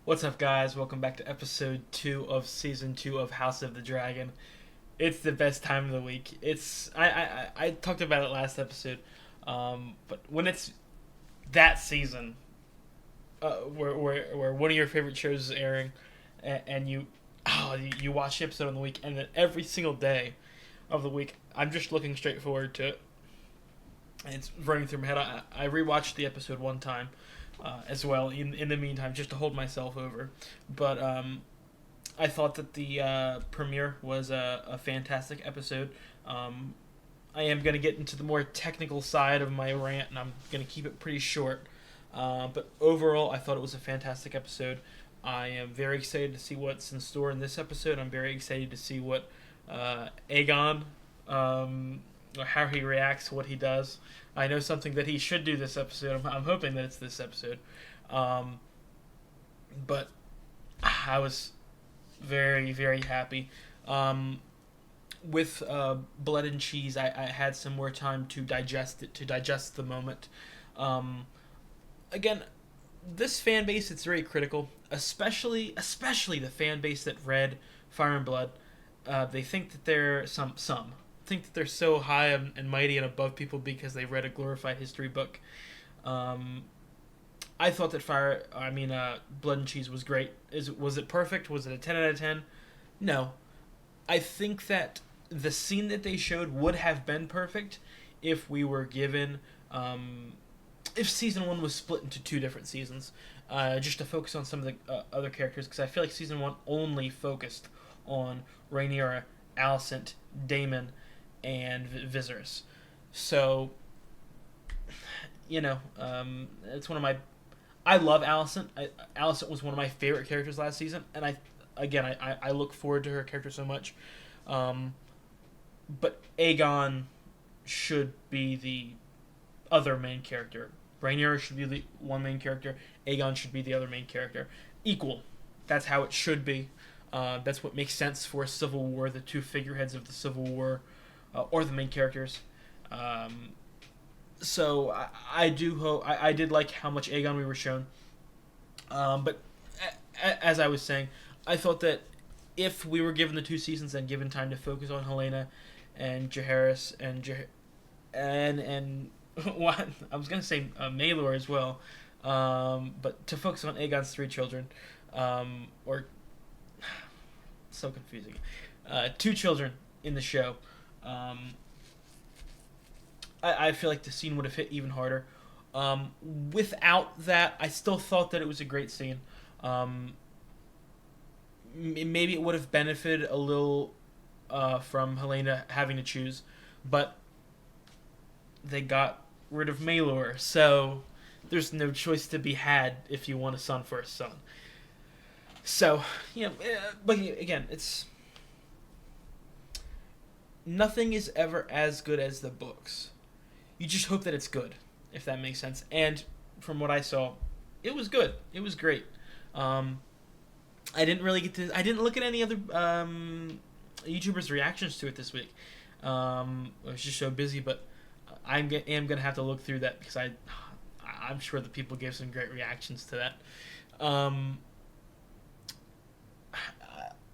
What's up, guys? Welcome back to episode 2 of season 2 of House of the Dragon. It's the best time of the week. I talked about it last episode, but when it's that season, where one of your favorite shows is airing, and you watch the episode on the week, and then every single day of the week, I'm just looking straight forward to it. And it's running through my head. I rewatched the episode one time, as well in the meantime, just to hold myself over. But I thought that the premiere was a fantastic episode. Um, I am going to get into the more technical side of my rant, and I'm going to keep it pretty short. But overall, I thought it was a fantastic episode. I am very excited to see what's in store in this episode. I'm very excited to see what Aegon, or how he reacts, what he does. I know something that he should do this episode. I'm hoping that it's this episode. Um, but I was very, very happy. Um, with Blood and Cheese, I had some more time to digest it, to digest the moment. Um, Again, this fan base, it's very critical, especially the fan base that read Fire and Blood. They think that they're some think that they're so high and mighty and above people because they read a glorified history book. Um, I thought that Blood and Cheese was great. Was it perfect? Was it a 10 out of 10? No. I think that the scene that they showed would have been perfect if we were given if season one was split into two different seasons, just to focus on some of the other characters, because I feel like season one only focused on Rhaenyra, Alicent, Daemon, and Viserys. So, it's one of my. I love Alicent. Alicent was one of my favorite characters last season, and I look forward to her character so much. Um, but Aegon should be the other main character. Rhaenyra should be the one main character. Aegon should be the other main character. Equal. That's how it should be. That's what makes sense for a civil war. The two figureheads of the civil war, or the main characters. Um, so I do hope I did like how much Aegon we were shown. But as I was saying, I thought that if we were given the two seasons and given time to focus on Helena and Jaehaerys and what I was gonna say Maelor as well, but to focus on Aegon's three children, or so confusing, two children in the show. Um, I feel like the scene would have hit even harder. Without that, I still thought that it was a great scene. Um, Maybe it would have benefited a little from Helena having to choose, but they got rid of Maelor, so there's no choice to be had if you want a son for a son. So, but again, it's nothing is ever as good as the books. You just hope that it's good, if that makes sense. And from what I saw, it was good. It was great. Um, I didn't really get to. I didn't look at any other YouTubers' reactions to it this week. I was just so busy, but am gonna have to look through that because I'm sure the people gave some great reactions to that.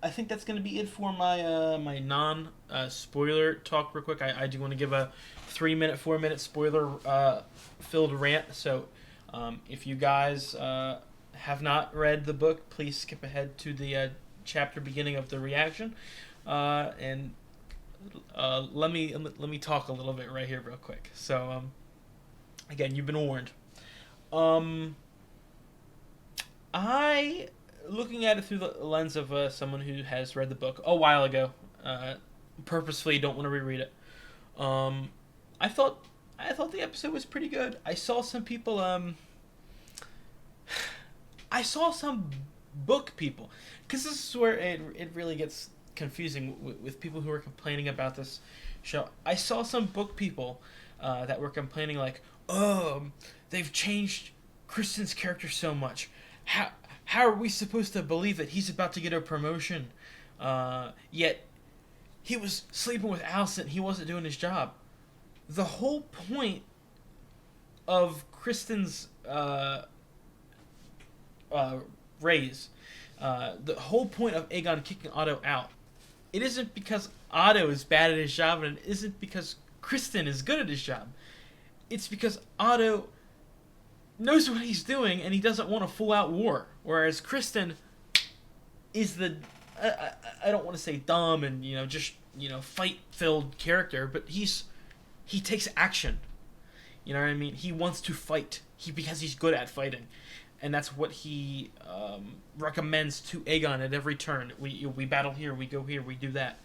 I think that's gonna be it for my non spoiler talk. Real quick, I do want to give a 3 minute, 4 minute spoiler filled rant. So if you guys have not read the book, please skip ahead to the chapter beginning of the reaction, and let me talk a little bit right here, real quick. So again, you've been warned. Um, I looking at it through the lens of someone who has read the book a while ago. Purposefully don't want to reread it. Um, I thought I thought the episode was pretty good. I saw some people. I saw some book people, because this is where it really gets confusing with people who are complaining about this show. I saw some book people that were complaining like, "Oh, they've changed Kristen's character so much. How are we supposed to believe that he's about to get a promotion? Yet he was sleeping with Alicent. He wasn't doing his job. The whole point of Kristen's uh, raise. The whole point of Aegon kicking Otto out, it isn't because Otto is bad at his job, and it isn't because Kristen is good at his job. It's because Otto knows what he's doing, and he doesn't want a full-out war. Whereas Kristen is the, I don't want to say dumb and, just, fight-filled character, but he takes action. You know what I mean? He wants to fight. Because he's good at fighting. And that's what he recommends to Aegon at every turn. We battle here, we go here, we do that.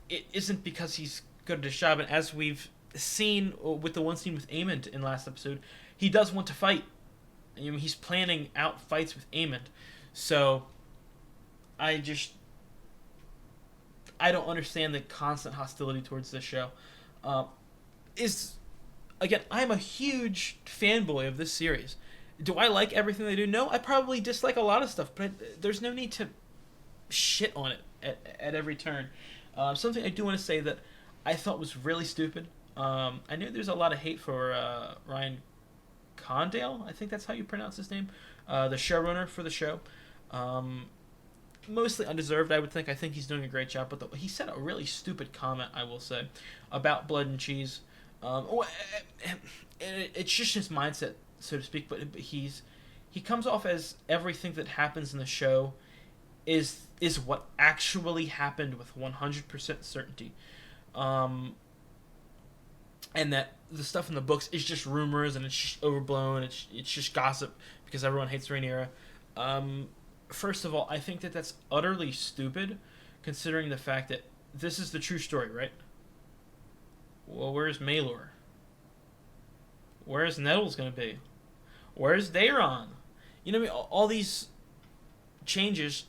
It isn't because he's good at his job, and as we've seen with the one scene with Aemond in last episode, he does want to fight. He's planning out fights with Aemond. So, I don't understand the constant hostility towards this show. Again, I'm a huge fanboy of this series. Do I like everything they do? No, I probably dislike a lot of stuff, but there's no need to shit on it at every turn. Something I do want to say that I thought was really stupid. I knew there's a lot of hate for Ryan Condale. I think that's how you pronounce his name. The showrunner for the show. Mostly undeserved, I would think. I think he's doing a great job, but he said a really stupid comment, I will say, about Blood and Cheese. It's just his mindset, so to speak, but he comes off as everything that happens in the show is what actually happened with 100% certainty. And that the stuff in the books is just rumors and it's just overblown, it's just gossip because everyone hates Rhaenyra. First of all, I think that that's utterly stupid, considering the fact that this is the true story, right? Well, where's Maelor? Where's Nettles going to be? Where's Daeron? All these changes,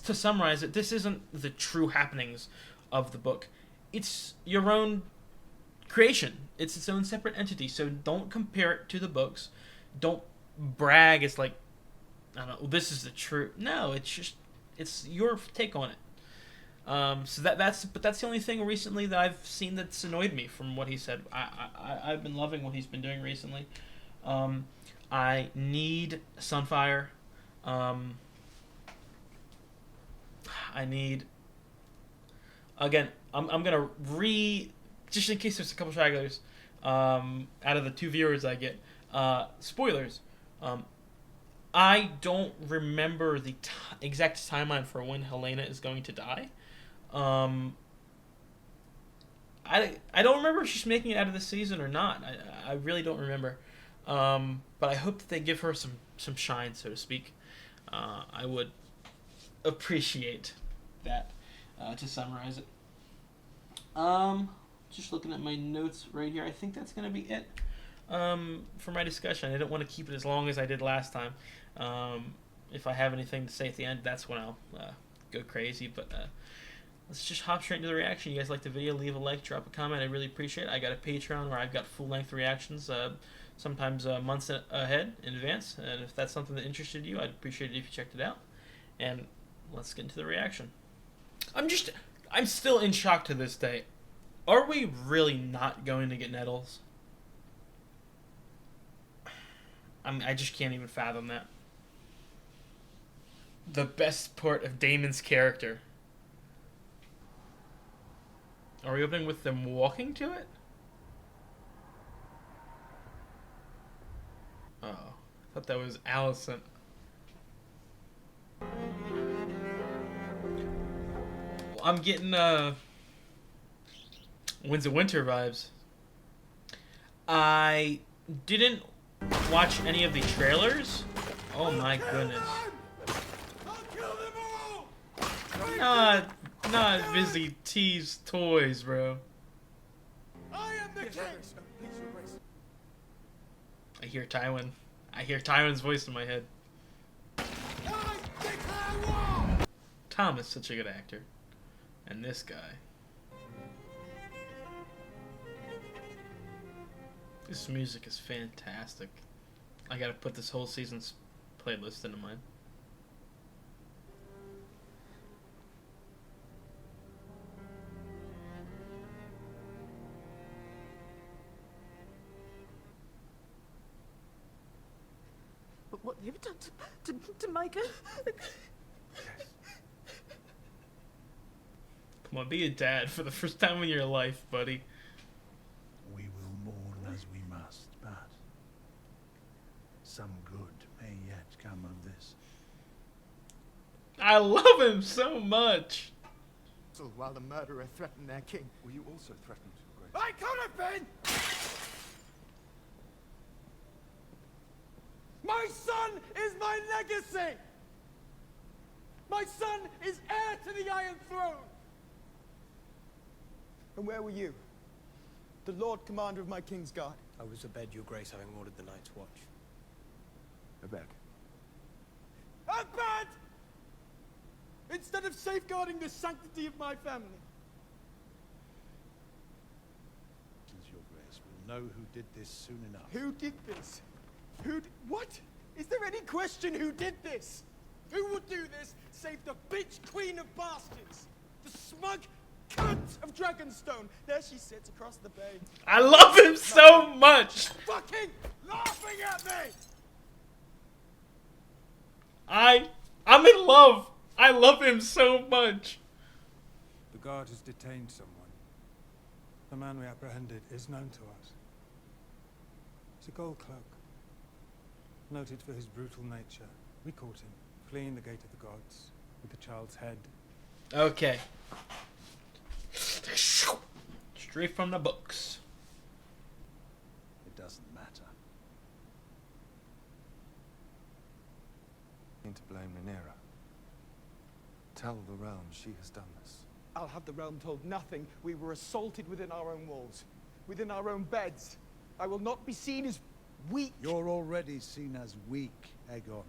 to summarize it, this isn't the true happenings of the book. It's your own creation. It's its own separate entity, so don't compare it to the books. Don't brag, it's like, I don't know, this is the truth. No, it's your take on it. So that's the only thing recently that I've seen that's annoyed me from what he said. I've been loving what he's been doing recently. I need Sunfire. I need, again, I'm gonna just in case there's a couple stragglers, out of the 2 viewers I get, spoilers. I don't remember the exact timeline for when Helena is going to die. I don't remember if she's making it out of the season or not. I really don't remember. But I hope that they give her some shine, so to speak. I would appreciate that, to summarize it. Just looking at my notes right here. I think that's going to be it for my discussion. I didn't want to keep it as long as I did last time. If I have anything to say at the end, that's when I'll go crazy. But let's just hop straight into the reaction. You guys like the video, leave a like, drop a comment. I really appreciate it. I got a Patreon where I've got full-length reactions, sometimes months ahead in advance. And if that's something that interested you, I'd appreciate it if you checked it out. And let's get into the reaction. I'm still in shock to this day. Are we really not going to get Nettles? I just can't even fathom that. The best part of Daemon's character. Are we opening with them walking to it? Oh, I thought that was Alicent. I'm getting Winds of Winter vibes. I didn't watch any of the trailers. Oh my goodness. Not Vizzy T's toys, bro. I am the king. I hear Tywin. I hear Tywin's voice in my head. Tom is such a good actor. And this guy. This music is fantastic. I gotta put this whole season's playlist into mine. what you've done to Micah. Come on, be a dad for the first time in your life, buddy. We will mourn as we must, but some good may yet come of this. I love him so much. While the murderer threatened their king. Were you also threatened, Grace? I could have been! My son is my legacy! My son is heir to the Iron Throne! And where were you? The Lord Commander of my King's Guard. I was abed, Your Grace, having ordered the night's watch. Abed. Abed! Instead of safeguarding the sanctity of my family. Your Grace will know who did this soon enough. Who did this? What? Is there any question who did this? Who would do this save the bitch queen of bastards? The smug cunt of Dragonstone. There she sits across the bay. I love him so much. Fucking laughing at me! I'm in love. I love him so much. The guard has detained someone. The man we apprehended is known to us. He's a gold cloak. Noted for his brutal nature. We caught him, fleeing the gate of the gods, with the child's head. Okay. Straight from the books. It doesn't matter. Need to blame Rhaenyra. Tell the realm she has done this. I'll have the realm told nothing. We were assaulted within our own walls, within our own beds. I will not be seen as weak. You're already seen as weak, Aegon.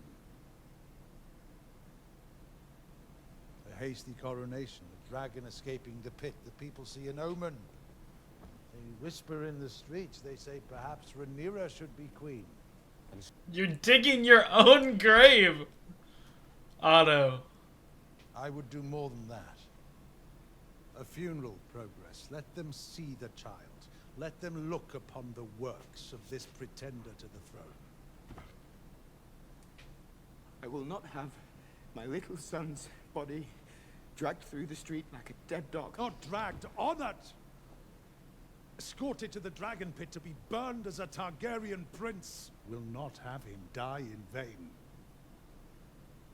A hasty coronation, a dragon escaping the pit. The people see an omen. They whisper in the streets. They say perhaps Rhaenyra should be queen. You're digging your own grave, Otto. I would do more than that. A funeral progress. Let them see the child. Let them look upon the works of this pretender to the throne. I will not have my little son's body dragged through the street like a dead dog. Not dragged, honored! Escorted to the dragon pit to be burned as a Targaryen prince. Will not have him die in vain.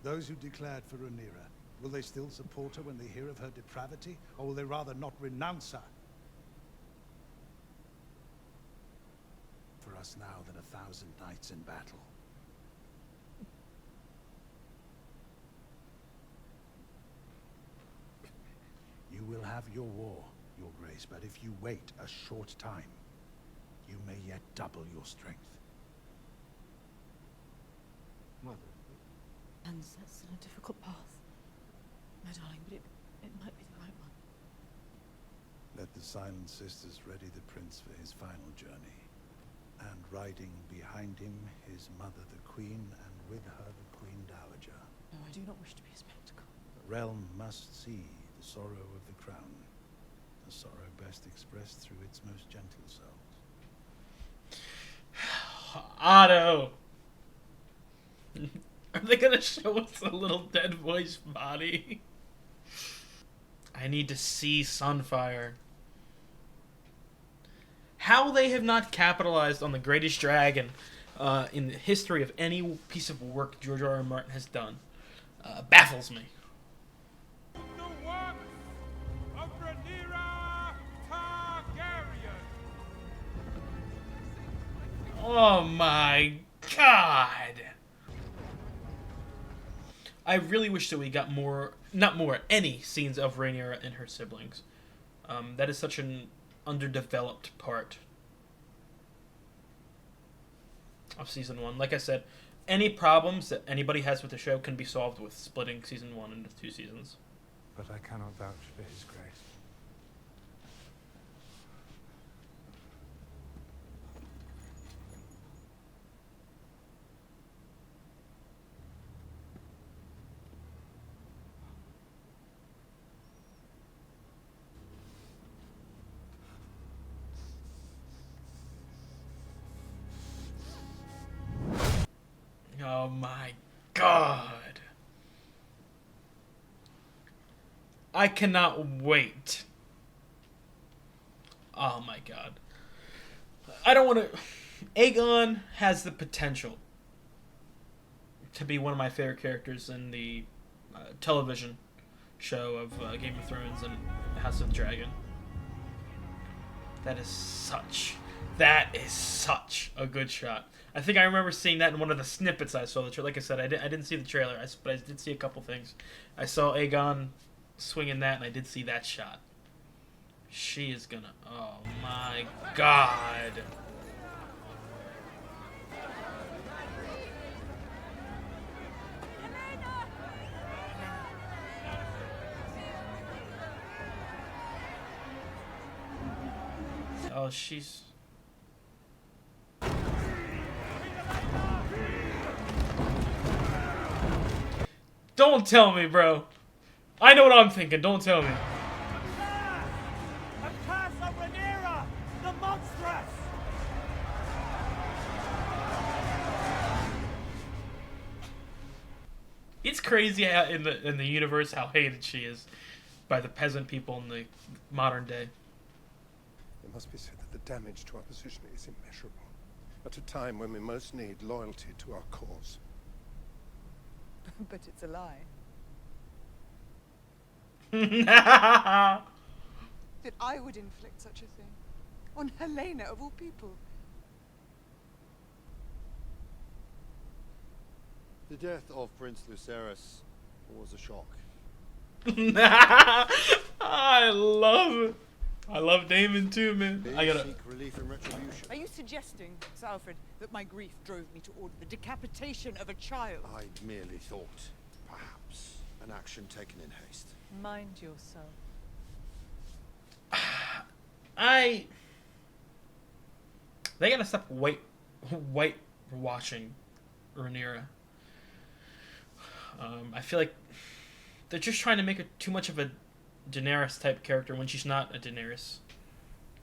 Those who declared for Rhaenyra, will they still support her when they hear of her depravity, or will they rather not renounce her? For us now than 1,000 knights in battle. You will have your war, Your Grace, but if you wait a short time, you may yet double your strength. Mother. And that's in a difficult path, my darling, but it might be the right one. Let the Silent Sisters ready the prince for his final journey, and riding behind him, his mother the queen, and with her the queen dowager. No, I do not wish to be a spectacle. The realm must see the sorrow of the crown, a sorrow best expressed through its most gentle cells. Otto. Are they gonna show us a little dead voice body? I need to see Sunfire. How they have not capitalized on the greatest dragon in the history of any piece of work George R.R. Martin has done baffles me. The works of Rhaenyra Targaryen. Oh my god! I really wish that we got any scenes of Rhaenyra and her siblings. That is such an underdeveloped part of Season 1. Like I said, any problems that anybody has with the show can be solved with splitting Season 1 into 2 seasons. But I cannot vouch for his grace. Oh Oh my god. I cannot wait. Oh my god. I don't want to... Aegon has the potential to be one of my favorite characters in the television show of Game of Thrones and House of the Dragon. That is such a good shot. I think I remember seeing that in one of the snippets I saw. Like I said, I didn't see the trailer, but I did see a couple things. I saw Aegon swinging that, and I did see that shot. She is gonna... Oh my god. Oh, she's... Don't tell me, bro. I know what I'm thinking. Don't tell me. A curse of Rhaenyra, the monstrous! It's crazy how in the universe how hated she is by the peasant people in the modern day. It must be said that the damage to our position is immeasurable. At a time when we most need loyalty to our cause. But it's a lie. That I would inflict such a thing on Helena of all people. The death of Prince Lucerys was a shock. I love Daemon too, man. I gotta seek relief and retribution. Are you suggesting, Sir Alfred, that my grief drove me to order the decapitation of a child? I merely thought, perhaps, an action taken in haste. Mind yourself. They gotta stop white washing Rhaenyra. I feel like they're just trying to make her too much of a Daenerys type character when she's not a Daenerys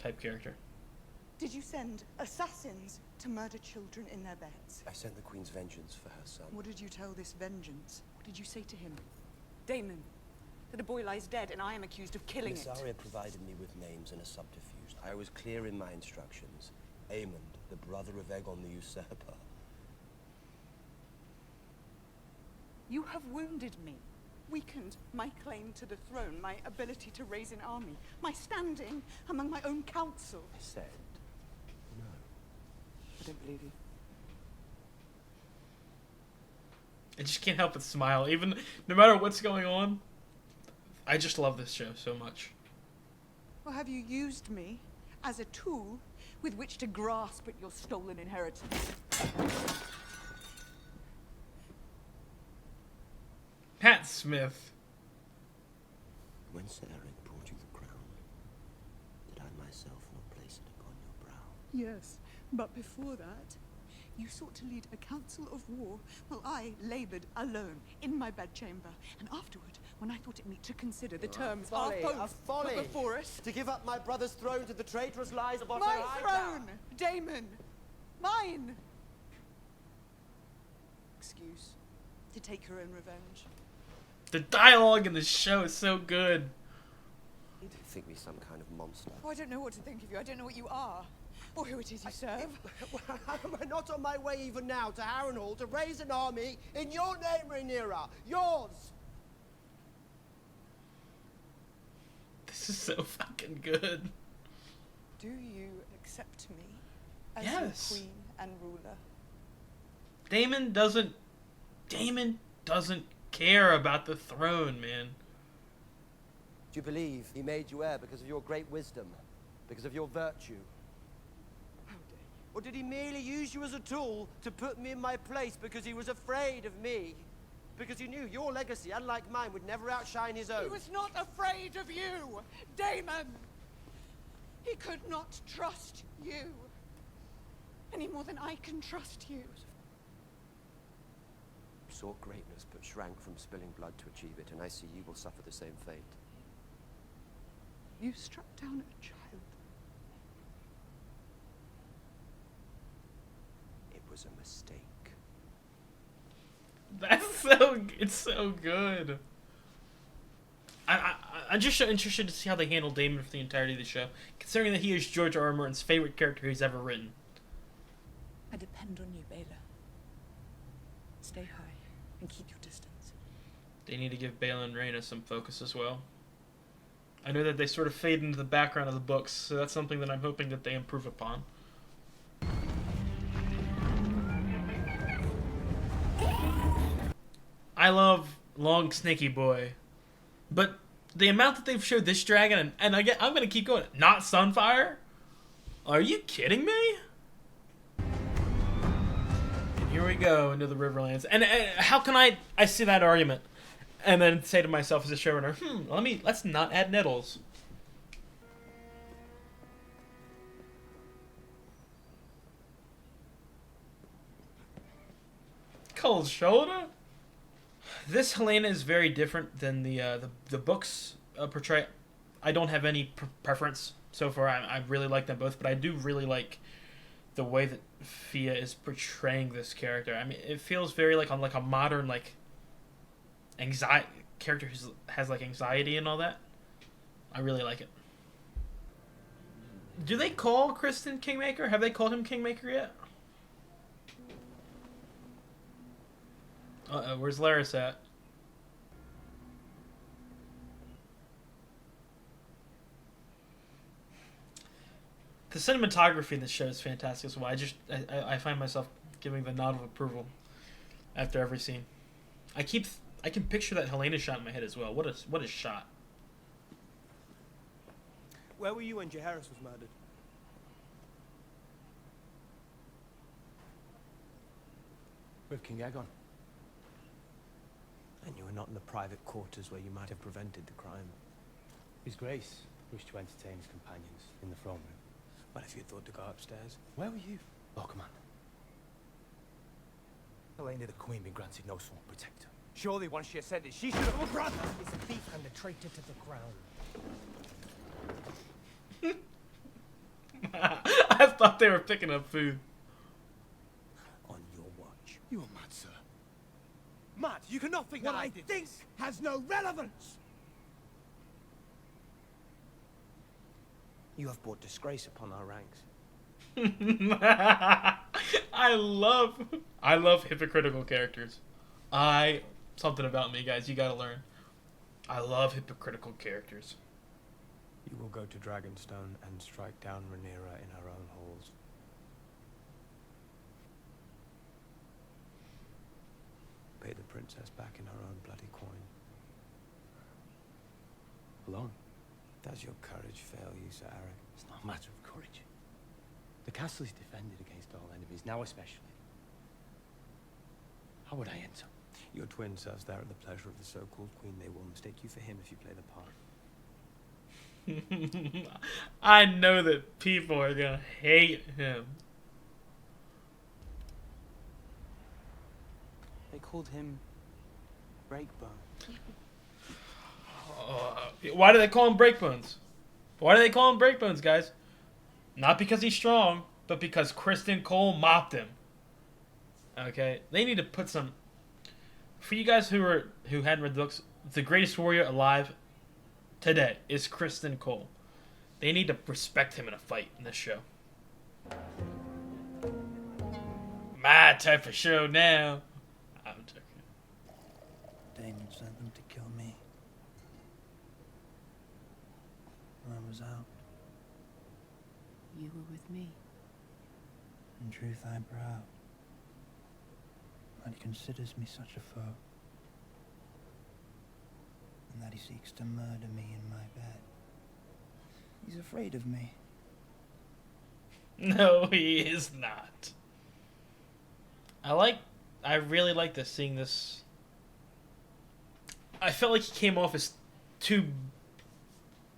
type character. Did you send assassins to murder children in their beds? I sent the Queen's vengeance for her son. What did you tell this vengeance? What did you say to him? Daemon, that a boy lies dead and I am accused of killing Miss it. Arya provided me with names and a subterfuge. I was clear in my instructions. Aemond, the brother of Aegon the Usurper. You have wounded me, weakened my claim to the throne, my ability to raise an army, my standing among my own council. I said no. I don't believe you. I just can't help but smile, even no matter what's going on. I just love this show so much. Or have you used me as a tool with which to grasp at your stolen inheritance? Pat Smith. When Sir Eric brought you the crown, did I myself not place it upon your brow? Yes, but before that, you sought to lead a council of war while I laboured alone in my bedchamber. And afterward, when I thought it meet to consider the terms our foes put before us... To give up my brother's throne to the traitorous lies of our My throne! Daemon! Mine! Excuse. To take her own revenge. The dialogue in the show is so good. You think me some kind of monster. Oh, I don't know what to think of you. I don't know what you are. Or who it is you serve. Am I not on my way even now to Harrenhal to raise an army in your name, Rhaenyra? Yours! This is so fucking good. Do you accept me as Yes. your queen and ruler? Daemon doesn't care about the throne, man. Do you believe he made you heir because of your great wisdom? Because of your virtue? How dare you? Or did he merely use you as a tool to put me in my place because he was afraid of me? Because he knew your legacy, unlike mine, would never outshine his own? He was not afraid of you, Daemon! He could not trust you. Any more than I can trust you. Sought greatness, but shrank from spilling blood to achieve it, and I see you will suffer the same fate. You struck down a child. It was a mistake. It's so good. I'm just so interested to see how they handle Damon for the entirety of the show, considering that he is George R. R. Martin's favorite character he's ever written. I depend on you, Baylor. Stay high and keep your distance. They need to give Baela and Rhaena some focus as well. I know that they sort of fade into the background of the books, so that's something that I'm hoping that they improve upon. I love Long Snaky Boy, but the amount that they've showed this dragon, and I'm gonna keep going. Not Sunfire? Are you kidding me? And here we go into the Riverlands, and how can I see that argument, and then say to myself as a showrunner, let's not add Nettles. Cold shoulder. This Helena is very different than the books portray. I don't have any preference so far. I really like them both, but I do really like the way that Fia is portraying this character. I mean, it feels very like on like a modern like anxiety character who has like anxiety and all that. I really like it. Do they call Kristen Kingmaker? Have they called him Kingmaker yet? Uh-oh, where's Laris at? The cinematography in this show is fantastic as well. I find myself giving the nod of approval after every scene. I can picture that Helena shot in my head as well. What a shot. Where were you when Jaehaerys was murdered? With King Aegon. And you were not in the private quarters where you might have prevented the crime. His Grace wished to entertain his companions in the throne room. But if you thought to go upstairs? Where were you? Oh, Commander. Helena the Queen been granted no sworn protector. Surely once she ascended, she should have... Oh, brother! He's a thief and a traitor to the crown. I thought they were picking up food. On your watch. You are mad, sir. Mad? You cannot think What that I did think this. has no relevance. You have brought disgrace upon our ranks. I love hypocritical characters. Something about me, guys, you gotta learn. I love hypocritical characters. You will go to Dragonstone and strike down Rhaenyra in her own halls. Pay the princess back in her own bloody coin. Alone? Does your courage fail you, Sir Eric? It's not a matter of courage. The castle is defended against all enemies, now especially. How would I enter? Your twin serves there at the pleasure of the so-called queen. They will mistake you for him if you play the part. I know that people are gonna hate him. They called him Breakbone. Why do they call him Breakbones? Why do they call him Breakbones, guys? Not because he's strong, but because Kristen Cole mopped him. Okay, they need to put some. For you guys who hadn't read the books, the greatest warrior alive today is Kristen Cole. They need to respect him in a fight in this show. My type of show now. I'm joking. Damon sent them to kill me. I was out. You were with me. In truth, I'm proud. That he considers me such a foe. And that he seeks to murder me in my bed. He's afraid of me. No, he is not. I really like this, seeing this. I felt like he came off as too,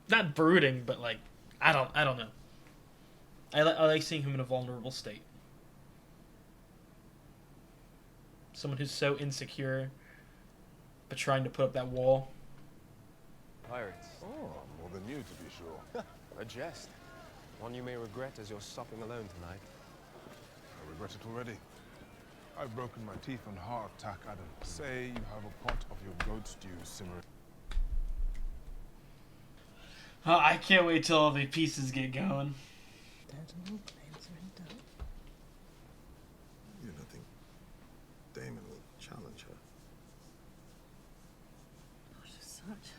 not brooding, but like, I don't know. I like seeing him in a vulnerable state. Someone who's so insecure, but trying to put up that wall. Pirates. Oh, more than you, to be sure. A jest. One you may regret as you're supping alone tonight. I regret it already. I've broken my teeth on hardtack, Adam. Say you have a pot of your goat stew simmering. Oh, I can't wait till all the pieces get going. You don't think Damon will challenge her? Not as such.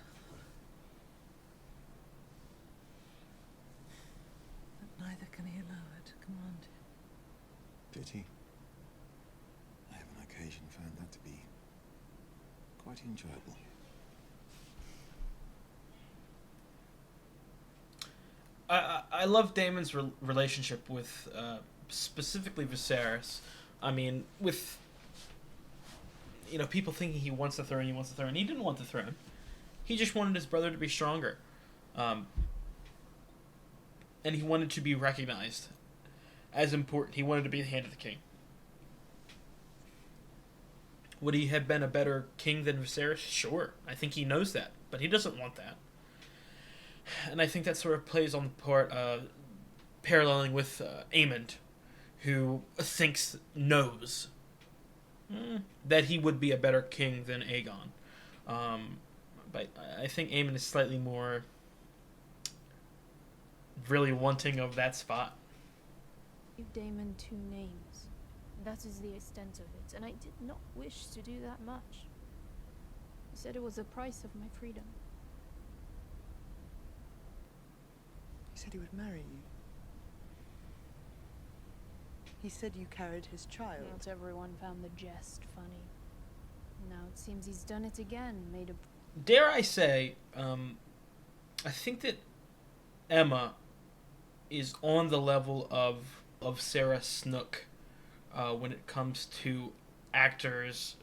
But neither can he allow her to command him. Did he? I have on occasion found that to be quite enjoyable. I love Daemon's relationship with specifically Viserys. I mean, with people thinking he wants the throne, he didn't want the throne. He just wanted his brother to be stronger, and he wanted to be recognized as important. He wanted to be the hand of the king. Would he have been a better king than Viserys? Sure, I think he knows that, but he doesn't want that. And I think that sort of plays on the part, paralleling with Aemond, who knows that he would be a better king than Aegon. But I think Aemond is slightly more really wanting of that spot. Give Daemon 2 names. That is the extent of it, and I did not wish to do that much. He said it was the price of my freedom. He said he would marry you. He said you carried his child. Not everyone found the jest funny. Now it seems he's done it again, made a... Dare I say, I think that Emma is on the level of Sarah Snook when it comes to actors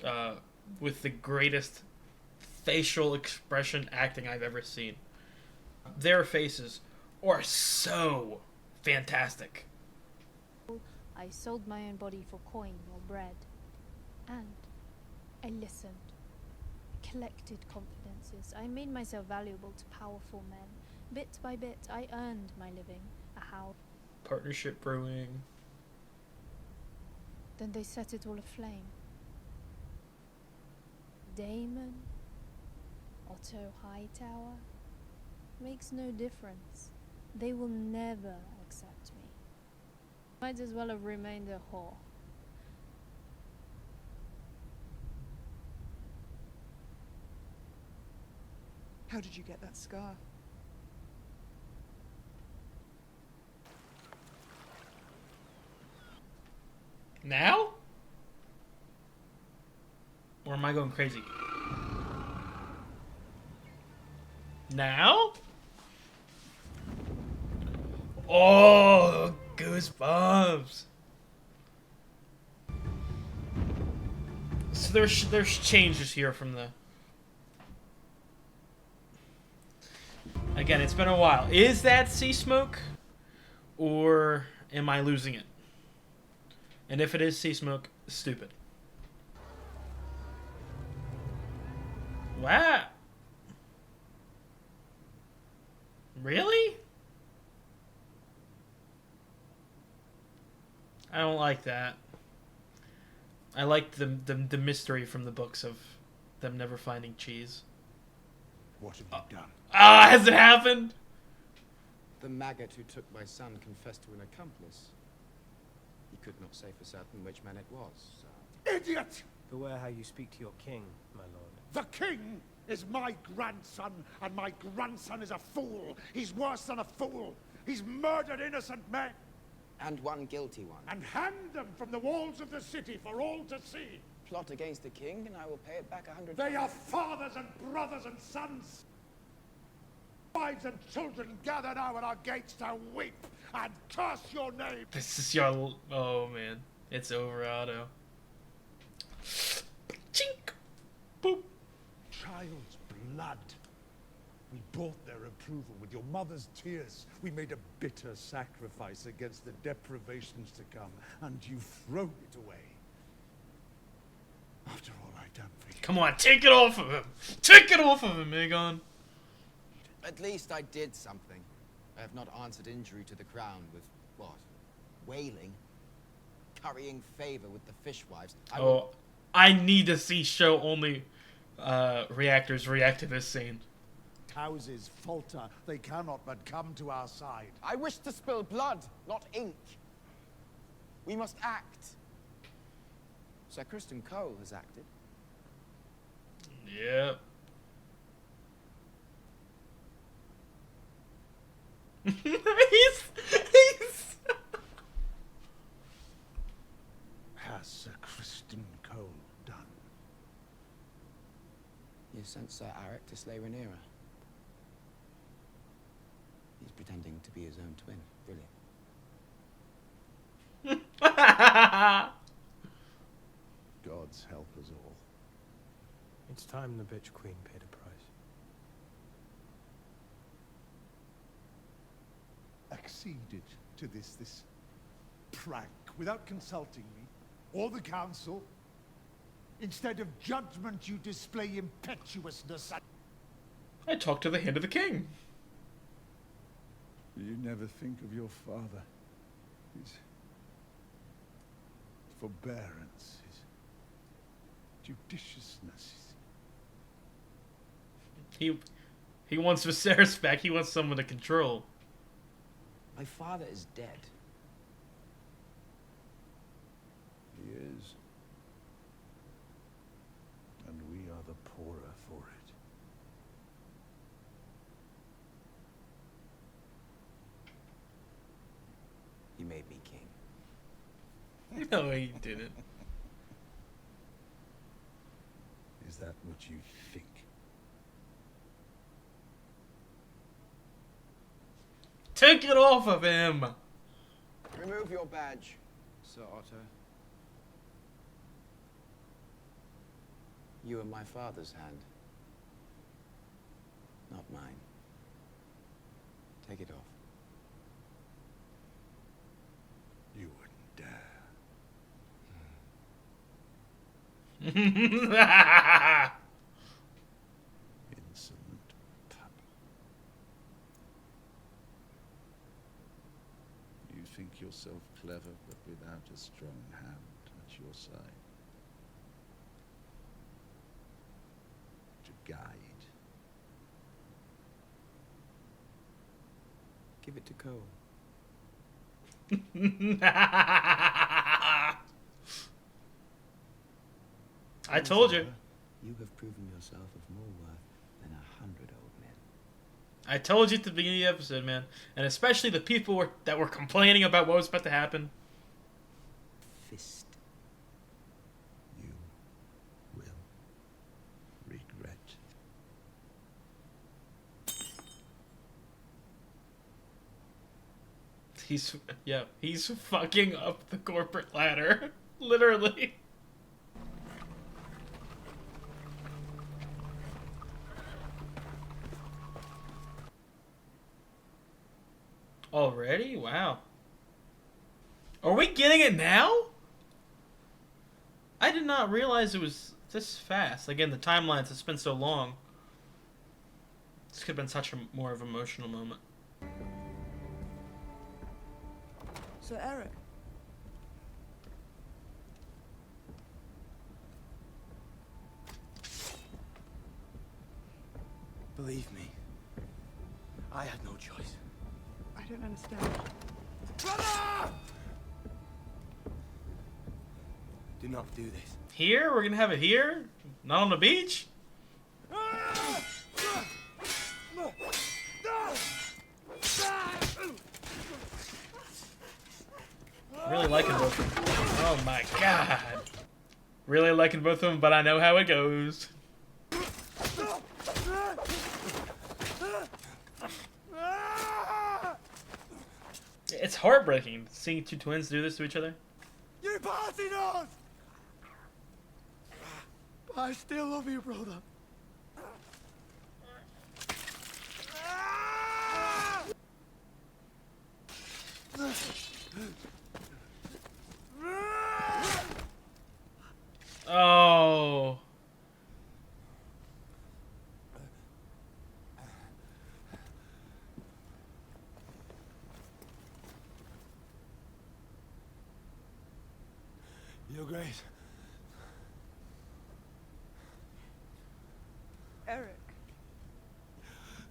with the greatest facial expression acting I've ever seen. Their faces are so fantastic. I sold my own body for coin or bread. And I listened. I collected confidences. I made myself valuable to powerful men. Bit by bit, I earned my living. A house. Partnership brewing. Then they set it all aflame. Daemon, Otto Hightower, makes no difference. They will never accept me. Might as well have remained a whore. How did you get that scar? Now? Or am I going crazy? Now? Oh, goosebumps. So there's changes here from the... Again, it's been a while. Is that sea smoke? Or am I losing it? And if it is sea smoke, stupid. Wow. Really? I don't like that. I like the mystery from the books of them never finding cheese. What have you done? Ah, has it happened? The maggot who took my son confessed to an accomplice. He could not say for certain which man it was. So. Idiot! Beware how you speak to your king, my lord. The king is my grandson, and my grandson is a fool. He's worse than a fool. He's murdered innocent men. And one guilty one. And hang them from the walls of the city for all to see. Plot against the king, and I will pay it back 100 They times. are fathers and brothers and sons. Wives and children gather now at our gates to weep and curse your name. This is your... Oh, man. It's over, Otto. Chink! Boop! Child's blood. We bought their approval with your mother's tears. We made a bitter sacrifice against the deprivations to come, and you've thrown it away. After all I've done for you. Come on, take it off of him! Take it off of him, Aegon! At least I did something. I have not answered injury to the crown with, what? Wailing? currying favor with the fishwives. I need to see show only reactors react to this scene. Houses falter. They cannot but come to our side. I wish to spill blood, not ink. We must act. Sir Kristen Cole has acted. Yep. he's Has Sir Kristen Cole done? You sent Sir Aric to slay Rhaenyra. He's pretending to be his own twin. Brilliant. Gods help us all. It's time the bitch queen paid a price. Acceded to this prank without consulting me or the council. Instead of judgment, you display impetuousness. I talked to the hand of the king. You never think of your father. His forbearance, his judiciousness. He wants Viserys back. He wants someone to control. My father is dead. He is. And we are the poorer for it. He made me king. No, he didn't. Is that what you think? Take it off of him! Remove your badge, Sir Otto. You are my father's hand, not mine. Take it off. You wouldn't dare. Insolent pup. You think yourself clever, but without a strong hand at your side. To guide. Give it to Cole. I told you. You have proven yourself of more worth than 100 old men. I told you at the beginning of the episode, man. And especially the people that were complaining about what was about to happen. Fist. You will regret. He's fucking up the corporate ladder. Literally. Already? Wow. Are we getting it now? I did not realize it was this fast. Again, the timelines have been so long. This could have been such a more of an emotional moment. So, Eric. Believe me, I had no choice. I don't understand. Brother! Do not do this. Here? We're gonna have it here? Not on the beach? Really liking both of them. Oh my god. Really liking both of them, but I know how it goes. It's heartbreaking seeing two twins do this to each other. You parted us! But I still love you, brother. Oh. Your Grace. Eric.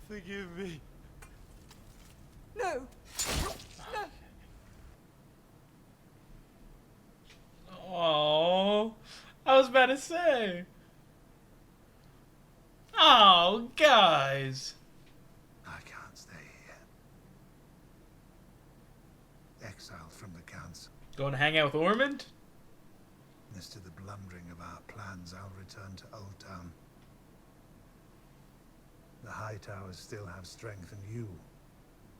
Forgive me. No! No! Oh, I was about to say. Oh, guys. I can't stay here. Exiled from the council. Going to hang out with Ormond? As to the blundering of our plans, I'll return to Old Town. The High Towers still have strength, and you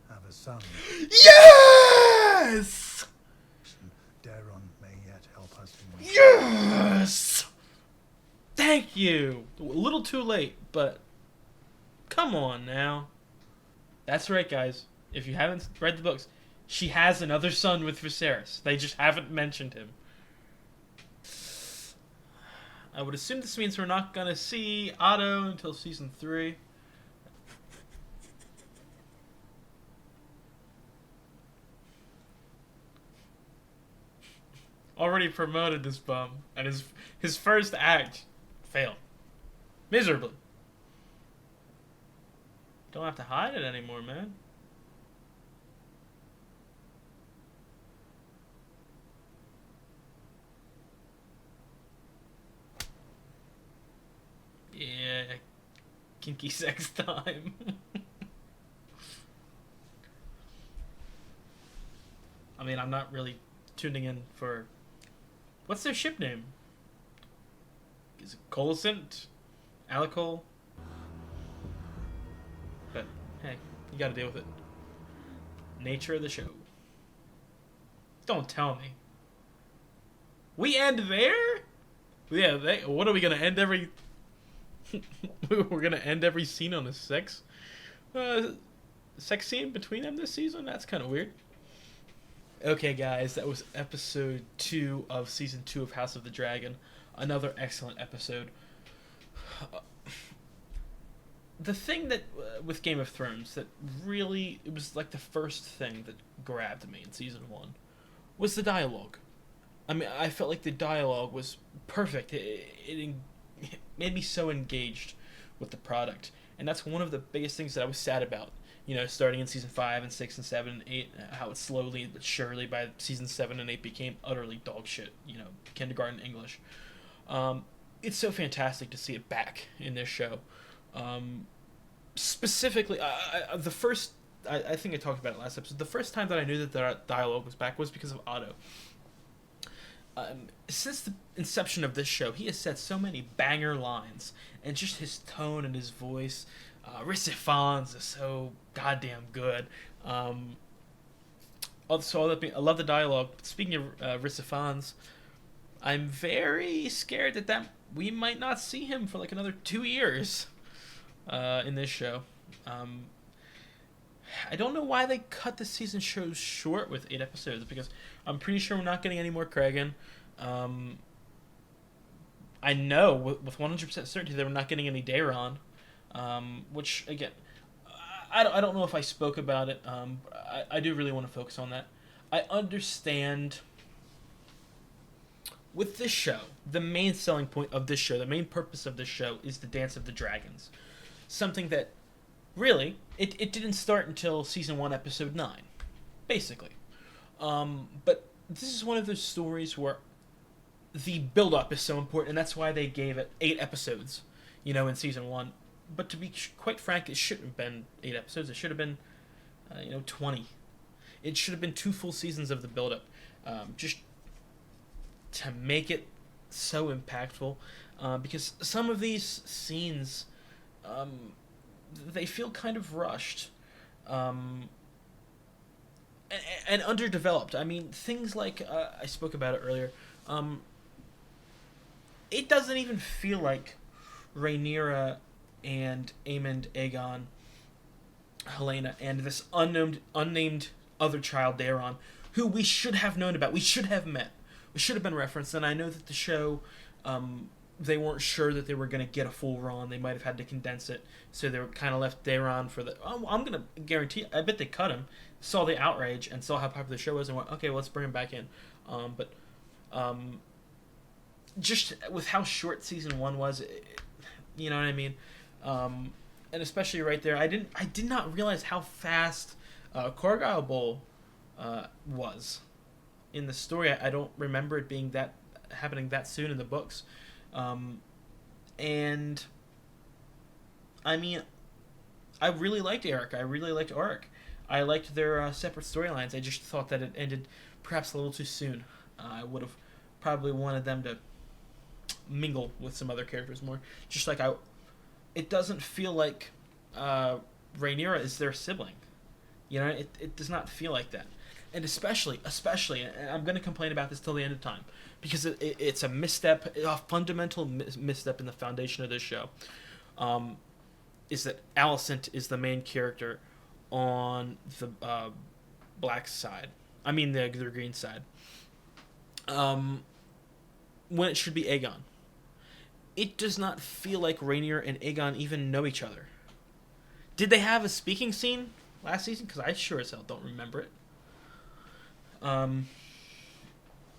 have a son. Yes! Daron may yet help us in winning. Yes! Thank you! A little too late, but come on now. That's right, guys. If you haven't read the books, she has another son with Viserys. They just haven't mentioned him. I would assume this means we're not gonna see Otto until season 3. Already promoted this bum, and his first act failed miserably. Don't have to hide it anymore, man. Yeah, kinky sex time. I mean, I'm not really tuning in for... What's their ship name? Is it Colicent? Alicol? But, hey, you gotta deal with it. Nature of the show. Don't tell me. We end there? Yeah, what are we gonna end every... We're gonna end every scene on a sex scene between them this season? That's kind of weird. Okay, guys, that was episode 2 of season 2 of House of the Dragon. Another excellent episode. The thing that, with Game of Thrones, that really, it was like the first thing that grabbed me in season 1, was the dialogue. I mean, I felt like the dialogue was perfect. It made me so engaged with the product. And that's one of the biggest things that I was sad about. You know, starting in season 5 and 6 and 7 and 8, how it slowly but surely by season 7 and 8 became utterly dog shit, you know, kindergarten English. It's so fantastic to see it back in this show. Specifically, the first, I think I talked about it last episode, the first time that I knew that the dialogue was back was because of Otto. Since the inception of this show, he has said so many banger lines, and just his tone and his voice... Rissifans is so goddamn good. Also, I love the dialogue. Speaking of Rissifans, I'm very scared that we might not see him for like another 2 years in this show. I don't know why they cut the season shows short with 8 episodes, because I'm pretty sure we're not getting any more Kragan. I know with 100% certainty that we're not getting any Daron. Which, again, I don't know if I spoke about it. I do really want to focus on that. I understand with this show, the main selling point of this show, the main purpose of this show is the Dance of the Dragons. Something that, really, it didn't start until season 1, episode 9, basically. But this is one of those stories where the build-up is so important, and that's why they gave it 8 episodes, you know, in season 1. But to be quite frank, it shouldn't have been 8 episodes. It should have been, 20. It should have been 2 full seasons of the build-up, just to make it so impactful. Because some of these scenes, they feel kind of rushed, and underdeveloped. I mean, things like I spoke about it earlier. It doesn't even feel like Rhaenyra and Aemond, Aegon, Helena, and this unnamed other child, Daron, who we should have known about. We should have met. We should have been referenced. And I know that the show, they weren't sure that they were going to get a full run. They might have had to condense it. So they were kind of left Daron for the... I'm going to guarantee... I bet they cut him, saw the outrage, and saw how popular the show was, and went, okay, well, let's bring him back in. But just with how short season 1 was, you know what I mean? And especially right there, I did not realize how fast Cargyle Bowl was in the story. I don't remember it being happening that soon in the books. And I mean, I really liked Eric. I really liked Auric. I liked their separate storylines. I just thought that it ended perhaps a little too soon. I would have probably wanted them to mingle with some other characters more. Just like it doesn't feel like Rhaenyra is their sibling. You know, it does not feel like that. And especially, and I'm going to complain about this till the end of time, because it's a misstep, a fundamental misstep in the foundation of this show, is that Alicent is the main character on the black side. I mean the green side. When it should be Aegon. It does not feel like Rhaenyra and Aegon even know each other. Did they have a speaking scene last season? Because I sure as hell don't remember it.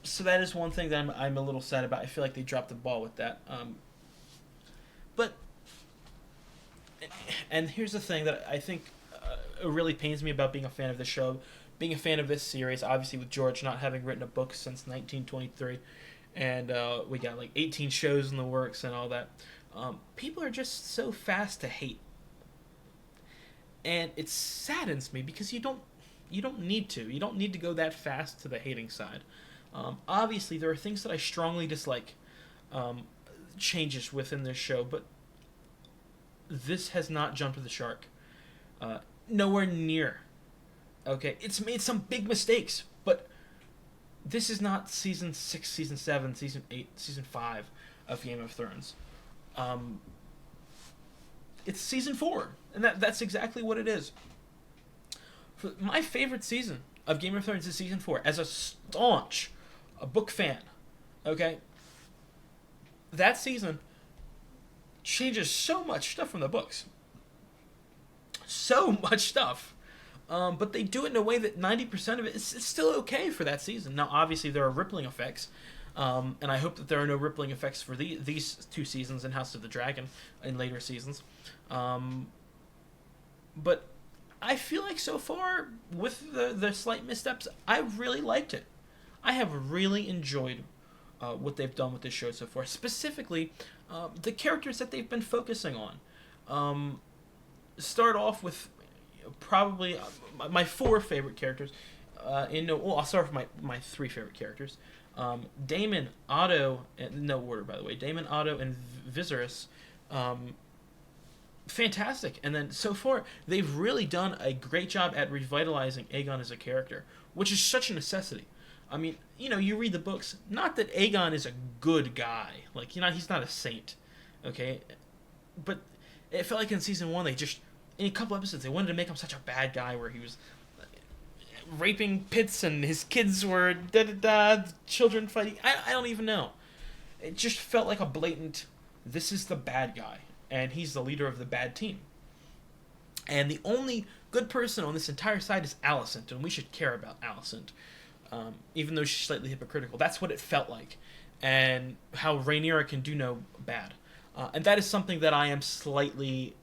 So that is one thing that I'm a little sad about. I feel like they dropped the ball with that. But, and here's the thing that I think it really pains me about being a fan of this show, being a fan of this series, obviously with George not having written a book since 1923, and we got like 18 shows in the works and all that. People are just so fast to hate. And it saddens me because you don't need to. You don't need to go that fast to the hating side. Obviously, there are things that I strongly dislike, changes within this show, but this has not jumped to the shark. Nowhere near. Okay, it's made some big mistakes, but this is not season 6, season 7, season 8, season 5 of Game of Thrones. It's season 4, and that's exactly what it is. My favorite season of Game of Thrones is season 4. As a staunch book fan, okay, that season changes so much stuff from the books. So much stuff. But they do it in a way that 90% of it is still okay for that season. Now, obviously, there are rippling effects, and I hope that there are no rippling effects for these 2 seasons in House of the Dragon in later seasons. But I feel like so far, with the slight missteps, I really liked it. I have really enjoyed what they've done with this show so far. Specifically, the characters that they've been focusing on. Start off with probably my 4 favorite characters. I'll start with my 3 favorite characters. Daemon, Otto, and no order by the way. Daemon, Otto, and Viserys. Fantastic. And then so far they've really done a great job at revitalizing Aegon as a character, which is such a necessity. I mean, you read the books, not that Aegon is a good guy, like, he's not a saint, okay, but it felt like in season 1 they just, in a couple episodes, they wanted to make him such a bad guy where he was raping pits and his kids were children fighting. I don't even know. It just felt like a blatant, this is the bad guy and he's the leader of the bad team. And the only good person on this entire side is Alicent, and we should care about Alicent, even though she's slightly hypocritical. That's what it felt like, and how Rhaenyra can do no bad. And that is something that I am slightly,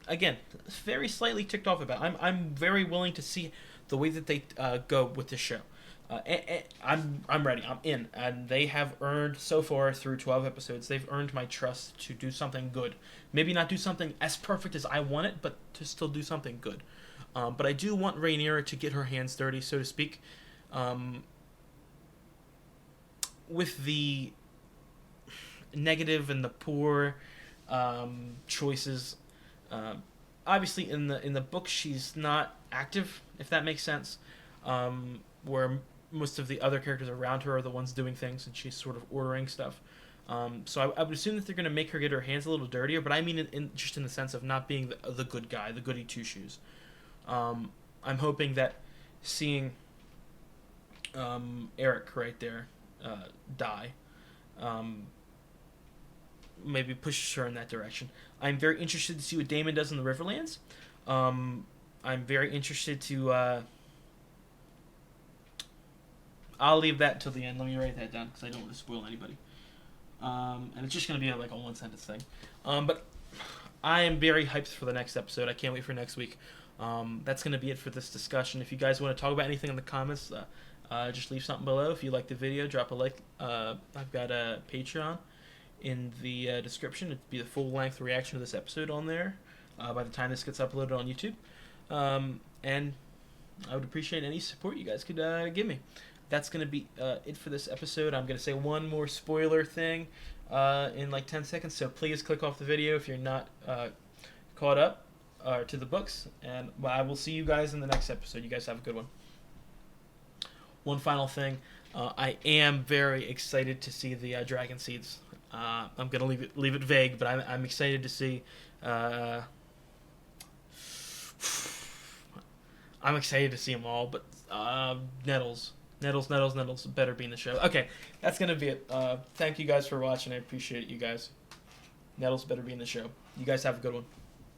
again, very slightly ticked off about. I'm very willing to see the way that they go with this show. I'm ready. I'm in. And they have earned, so far through 12 episodes, they've earned my trust to do something good. Maybe not do something as perfect as I want it, but to still do something good. But I do want Rhaenyra to get her hands dirty, so to speak, with the negative and the poor choices. Obviously, in the book, she's not active, if that makes sense. Where most of the other characters around her are the ones doing things, and she's sort of ordering stuff. So I would assume that they're going to make her get her hands a little dirtier, but I mean just in the sense of not being the good guy, the goody two-shoes. I'm hoping that seeing Eric right there die maybe pushes her in that direction. I'm very interested to see what Daemon does in the Riverlands. I'm very interested to... I'll leave that till the end. Let me write that down because I don't want to spoil anybody. and it's just going to be like a one-sentence thing. But I am very hyped for the next episode. I can't wait for next week. That's going to be it for this discussion. If you guys want to talk about anything in the comments, just leave something below. If you like the video, drop a like. I've got a Patreon in the description. It'd be the full-length reaction to this episode on there by the time this gets uploaded on YouTube. And I would appreciate any support you guys could give me. That's going to be it for this episode. I'm going to say one more spoiler thing in like 10 seconds, so please click off the video if you're not caught up to the books, and I will see you guys in the next episode. You guys have a good one. One final thing, I am very excited to see the dragon seeds. I'm going to leave it vague, but I'm excited to see... I'm excited to see them all, but Nettles better be in the show. Okay, that's going to be it. Thank you guys for watching. I appreciate you guys. Nettles better be in the show. You guys have a good one.